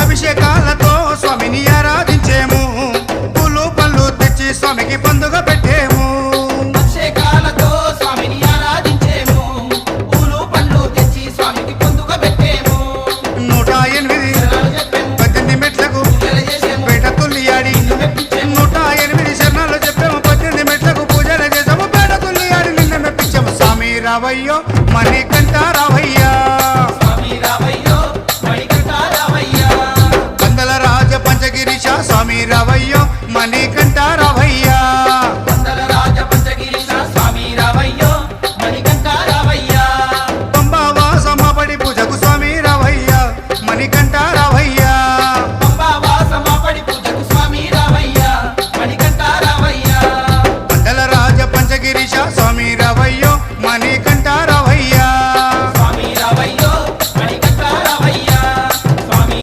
అభిషేకాలతో స్వామిని ఆరాధించేము పూలు పళ్ళు తెచ్చి స్వామికి పండుగ పెట్టేము అభిషేకాలతో స్వామిని ఆరాధించేము పూలు పండ్లు తెచ్చి స్వామికి పండుగ పెట్టేము 108 18 మెట్లకు పేట తుల్లియాడి 108 శరణాలు చెప్పాము 18 మెట్లకు పూజలు చేసాము పేట తుల్లియాడి నిన్న మెప్పించాము స్వామి రావయ్యో మణికంఠ రావయ్యా స్వామి రావయ్యో మణికంఠ రావయ్యా కందల రాజ పంచగిరీశ స్వామి రావయ్యో మణికంఠ రావయ్యా వందల రాజ పంచగిరీశ స్వామి రావయ్యో మణికంఠ రావయ్యా పంబావాస మాబడి పూజకు స్వామి రావయ్యా మణికంఠ రావయ్యా